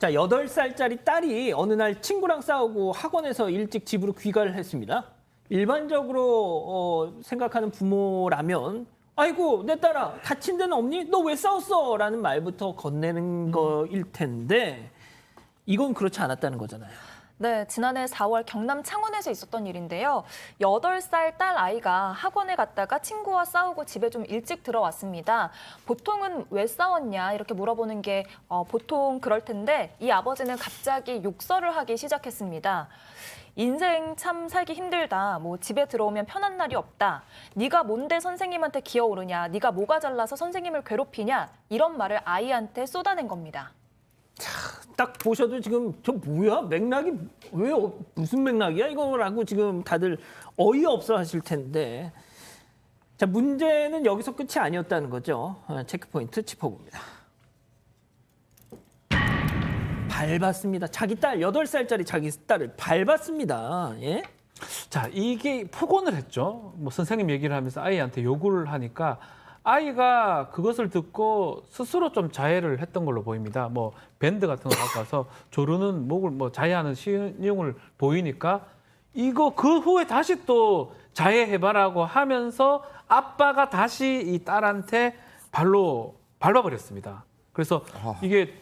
자, 8살짜리 딸이 어느 날 친구랑 싸우고 학원에서 일찍 집으로 귀가를 했습니다. 일반적으로 생각하는 부모라면 아이고 내 딸아 다친 데는 없니? 너 왜 싸웠어? 라는 말부터 건네는 거일 텐데 이건 그렇지 않았다는 거잖아요. 네, 지난해 4월 경남 창원에서 있었던 일인데요. 8살 딸 아이가 학원에 갔다가 친구와 싸우고 집에 좀 일찍 들어왔습니다. 보통은 왜 싸웠냐 이렇게 물어보는 게 보통 그럴 텐데 이 아버지는 갑자기 욕설을 하기 시작했습니다. 인생 참 살기 힘들다. 뭐 집에 들어오면 편한 날이 없다. 네가 뭔데 선생님한테 기어오르냐. 네가 뭐가 잘나서 선생님을 괴롭히냐. 이런 말을 아이한테 쏟아낸 겁니다. 딱 보셔도 지금 저 뭐야? 맥락이 왜 무슨 맥락이야? 이거라고 지금 다들 어이없어 하실 텐데. 자, 문제는 여기서 끝이 아니었다는 거죠. 체크포인트 짚어봅니다. 밟았습니다. 자기 딸, 8살짜리 자기 딸을 밟았습니다. 예? 자, 이게 폭언을 했죠. 뭐 선생님 얘기를 하면서 아이한테 요구를 하니까 아이가 그것을 듣고 스스로 좀 자해를 했던 걸로 보입니다. 뭐 밴드 같은 거 갖고 와서 조르는 목을 뭐 자해하는 신용을 보이니까 이거 그 후에 다시 또 자해해봐라고 하면서 아빠가 다시 이 딸한테 발로 밟아버렸습니다. 그래서 이게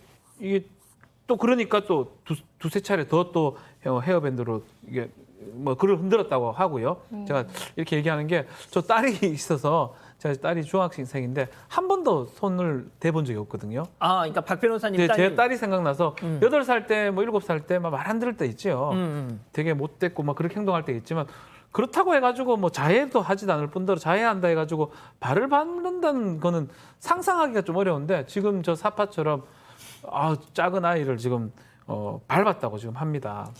또 그러니까 또 두세 차례 더 또 헤어밴드로 이게 뭐 글을 흔들었다고 하고요. 제가 이렇게 얘기하는 게 저 딸이 있어서 제가 딸이 중학생인데 한 번도 손을 대본 적이 없거든요. 아, 그러니까 박 변호사님 딸이 제 딸이 생각나서 8살 때 뭐 7살 때 막 말 안 들을 때 있지요. 되게 못됐고 막 그렇게 행동할 때 있지만 그렇다고 해가지고 뭐 자해도 하지도 않을 뿐더러 자해한다 해가지고 발을 밟는다는 거는 상상하기가 좀 어려운데 지금 저 사파처럼 작은 아이를 지금 밟았다고 지금 합니다.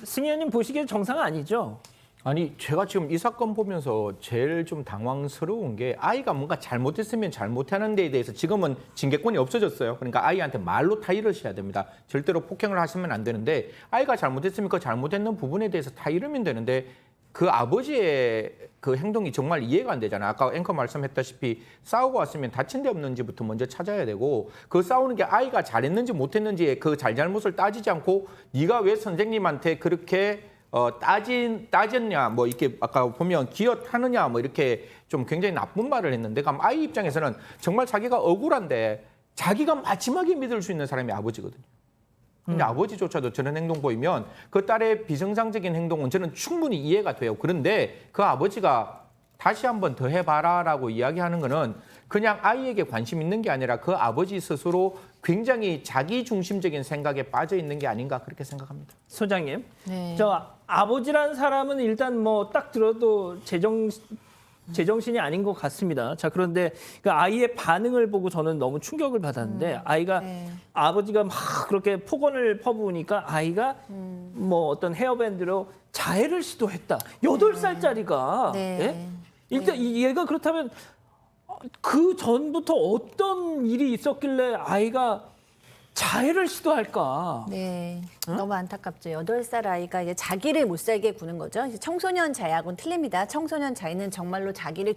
승희 의원님 보시기에 정상 아니죠? 아니 제가 지금 이 사건 보면서 제일 좀 당황스러운 게 아이가 뭔가 잘못했으면 잘못하는 데에 대해서 지금은 징계권이 없어졌어요. 그러니까 아이한테 말로 타이를 셔야 됩니다. 절대로 폭행을 하시면 안 되는데 아이가 잘못했으면 그 잘못했는 부분에 대해서 타이르면 되는데 그 아버지의 그 행동이 정말 이해가 안 되잖아요. 아까 앵커 말씀했다시피 싸우고 왔으면 다친 데 없는지부터 먼저 찾아야 되고 그 싸우는 게 아이가 잘했는지 못했는지의 그 잘잘못을 따지지 않고 네가 왜 선생님한테 그렇게 따졌냐, 뭐 이렇게 아까 보면 기어타느냐, 뭐 이렇게 좀 굉장히 나쁜 말을 했는데, 그럼 아이 입장에서는 정말 자기가 억울한데 자기가 마지막에 믿을 수 있는 사람이 아버지거든요. 근데 아버지조차도 저런 행동 보이면 그 딸의 비정상적인 행동은 저는 충분히 이해가 돼요. 그런데 그 아버지가 다시 한번 더 해봐라라고 이야기하는 거는 그냥 아이에게 관심 있는 게 아니라 그 아버지 스스로 굉장히 자기 중심적인 생각에 빠져 있는 게 아닌가 그렇게 생각합니다. 소장님, 네. 저 아버지란 사람은 일단 뭐 딱 들어도 제정신이 아닌 것 같습니다. 자, 그런데 그 아이의 반응을 보고 저는 너무 충격을 받았는데 아이가 네. 아버지가 막 그렇게 폭언을 퍼부으니까 아이가 뭐 어떤 헤어밴드로 자해를 시도했다. 8살짜리가 네. 예? 일단 얘가 그렇다면 그 전부터 어떤 일이 있었길래 아이가 자해를 시도할까? 네, 너무 안타깝죠. 8살 아이가 이제 자기를 못 살게 구는 거죠. 이제 청소년 자해하고는 틀립니다. 청소년 자해는 정말로 자기를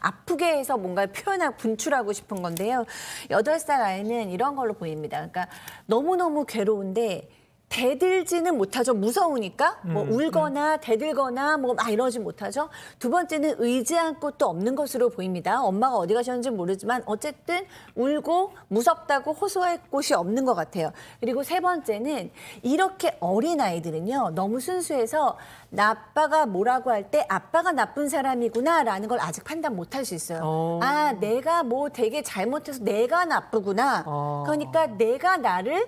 아프게 해서 뭔가 표현하고 분출하고 싶은 건데요. 8살 아이는 이런 걸로 보입니다. 그러니까 너무너무 괴로운데 대들지는 못하죠. 무서우니까 뭐 울거나 대들거나 뭐 막 이러지 못하죠. 두 번째는 의지할 곳도 없는 것으로 보입니다. 엄마가 어디 가셨는지 모르지만 어쨌든 울고 무섭다고 호소할 곳이 없는 것 같아요. 그리고 세 번째는 이렇게 어린 아이들은요. 너무 순수해서 아빠가 뭐라고 할 때 아빠가 나쁜 사람이구나라는 걸 아직 판단 못할 수 있어요. 아, 내가 뭐 되게 잘못해서 내가 나쁘구나. 그러니까 내가 나를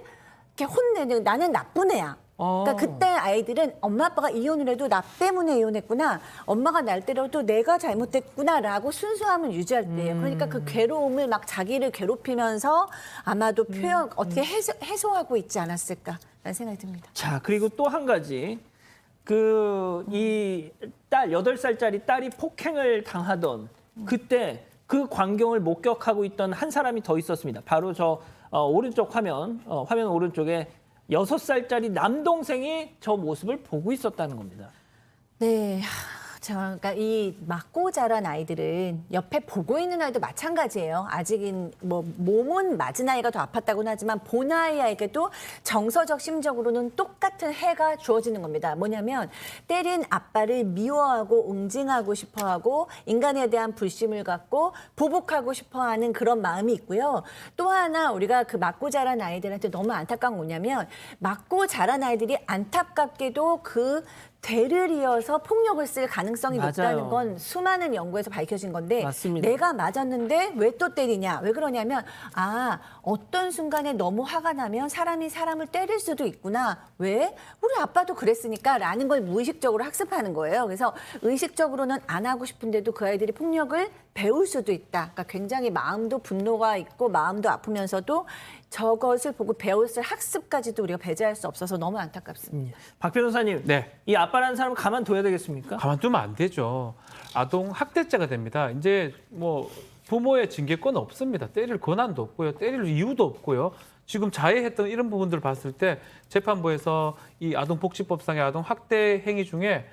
이렇게 혼내는 나는 나쁜 애야. 그러니까 그때 아이들은 엄마 아빠가 이혼을 해도 나 때문에 이혼했구나. 엄마가 날 때려도 내가 잘못했구나라고 순수함을 유지할 때예요. 그러니까 그 괴로움을 막 자기를 괴롭히면서 아마도 어떻게 해소하고 있지 않았을까라는 생각이 듭니다. 자, 그리고 또 한 가지. 이 딸, 8살짜리 딸이 폭행을 당하던 그때 그 광경을 목격하고 있던 한 사람이 더 있었습니다. 바로 저 오른쪽 화면 오른쪽에 6살짜리 남동생이 저 모습을 보고 있었다는 겁니다. 네. 그러니까 이 맞고 자란 아이들은 옆에 보고 있는 아이도 마찬가지예요. 아직은 뭐 몸은 맞은 아이가 더 아팠다고는 하지만 본 아이에게도 정서적 심적으로는 똑같은 해가 주어지는 겁니다. 뭐냐면 때린 아빠를 미워하고 응징하고 싶어하고 인간에 대한 불신을 갖고 보복하고 싶어하는 그런 마음이 있고요. 또 하나 우리가 그 맞고 자란 아이들한테 너무 안타까운 게 뭐냐면 맞고 자란 아이들이 안타깝게도 그 대를 이어서 폭력을 쓸 가능성이 맞아요. 높다는 건 수많은 연구에서 밝혀진 건데 맞습니다. 내가 맞았는데 왜 또 때리냐? 왜 그러냐면 어떤 순간에 너무 화가 나면 사람이 사람을 때릴 수도 있구나. 왜? 우리 아빠도 그랬으니까 라는 걸 무의식적으로 학습하는 거예요. 그래서 의식적으로는 안 하고 싶은데도 그 아이들이 폭력을 배울 수도 있다. 그러니까 굉장히 마음도 분노가 있고 마음도 아프면서도 저것을 보고 배웠을 학습까지도 우리가 배제할 수 없어서 너무 안타깝습니다. 박 변호사님, 네. 이 아빠라는 사람을 가만둬야 되겠습니까? 가만두면 안 되죠. 아동 학대죄가 됩니다. 이제 뭐 부모의 징계권 없습니다. 때릴 권한도 없고요. 때릴 이유도 없고요. 지금 자해했던 이런 부분들을 봤을 때 재판부에서 이 아동복지법상의 아동 학대 행위 중에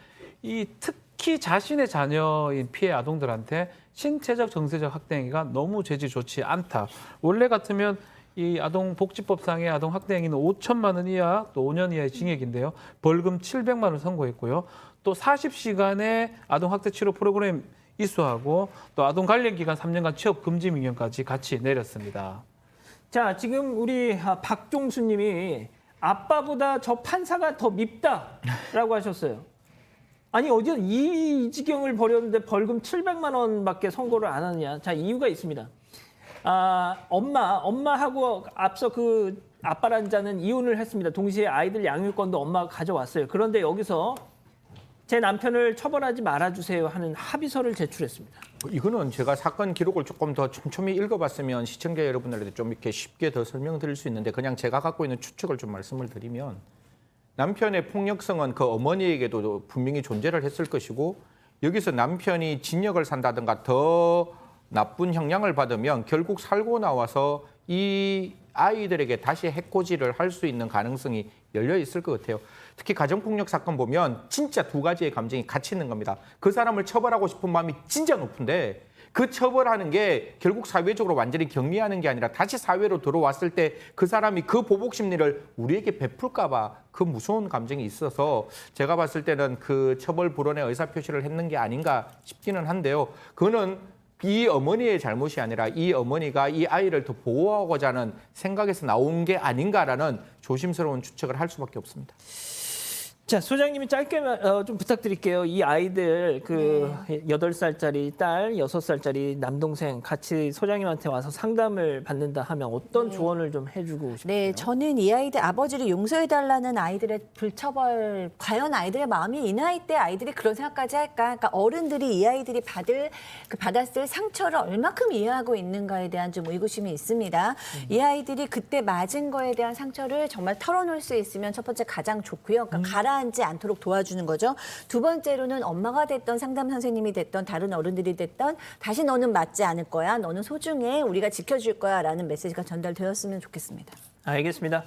이 특히 자신의 자녀인 피해 아동들한테 신체적, 정서적 학대 행위가 너무 죄질 좋지 않다. 원래 같으면 이 아동복지법상의 아동학대 행위는 5천만 원 이하 또 5년 이하의 징역인데요. 벌금 700만 원 선고했고요. 또 40시간의 아동학대 치료 프로그램 이수하고 또 아동 관련 기간 3년간 취업 금지 명령까지 같이 내렸습니다. 자, 지금 우리 박종수님이 아빠보다 저 판사가 더 밉다라고 하셨어요. 아니 어제 이 지경을 벌였는데 벌금 700만 원밖에 선고를 안 하느냐? 자, 이유가 있습니다. 엄마하고 앞서 그 아빠란 자는 이혼을 했습니다. 동시에 아이들 양육권도 엄마가 가져왔어요. 그런데 여기서 제 남편을 처벌하지 말아주세요 하는 합의서를 제출했습니다. 이거는 제가 사건 기록을 조금 더 촘촘히 읽어봤으면 시청자 여러분들한테 좀 이렇게 쉽게 더 설명드릴 수 있는데 그냥 제가 갖고 있는 추측을 좀 말씀을 드리면 남편의 폭력성은 그 어머니에게도 분명히 존재를 했을 것이고 여기서 남편이 징역을 산다든가 더 나쁜 형량을 받으면 결국 살고 나와서 이 아이들에게 다시 해코지를 할 수 있는 가능성이 열려 있을 것 같아요. 특히 가정폭력 사건 보면 진짜 두 가지의 감정이 같이 있는 겁니다. 그 사람을 처벌하고 싶은 마음이 진짜 높은데 그 처벌하는 게 결국 사회적으로 완전히 격리하는 게 아니라 다시 사회로 들어왔을 때 그 사람이 그 보복 심리를 우리에게 베풀까 봐 그 무서운 감정이 있어서 제가 봤을 때는 그 처벌 불원의 의사표시를 했는 게 아닌가 싶기는 한데요. 그거는 이 어머니의 잘못이 아니라 이 어머니가 이 아이를 더 보호하고자 하는 생각에서 나온 게 아닌가라는 조심스러운 추측을 할 수밖에 없습니다. 자, 소장님이 짧게 좀 부탁드릴게요. 이 아이들 그 8살짜리 딸, 6살짜리 남동생 같이 소장님한테 와서 상담을 받는다 하면 어떤 조언을 좀 해주고 싶어요? 네, 저는 이 아이들 아버지를 용서해달라는 아이들의 불처벌, 과연 아이들의 마음이 이 나이 때 아이들이 그런 생각까지 할까? 그러니까 어른들이 이 아이들이 받았을 상처를 얼마큼 이해하고 있는가에 대한 좀 의구심이 있습니다. 이 아이들이 그때 맞은 거에 대한 상처를 정말 털어놓을 수 있으면 첫 번째 가장 좋고요. 그러니까 가라앉지 않도록 도와주는 거죠. 두 번째로는 엄마가 됐던 상담 선생님이 됐던 다른 어른들이 됐던 다시 너는 맞지 않을 거야. 너는 소중해. 우리가 지켜줄 거야. 라는 메시지가 전달되었으면 좋겠습니다. 알겠습니다.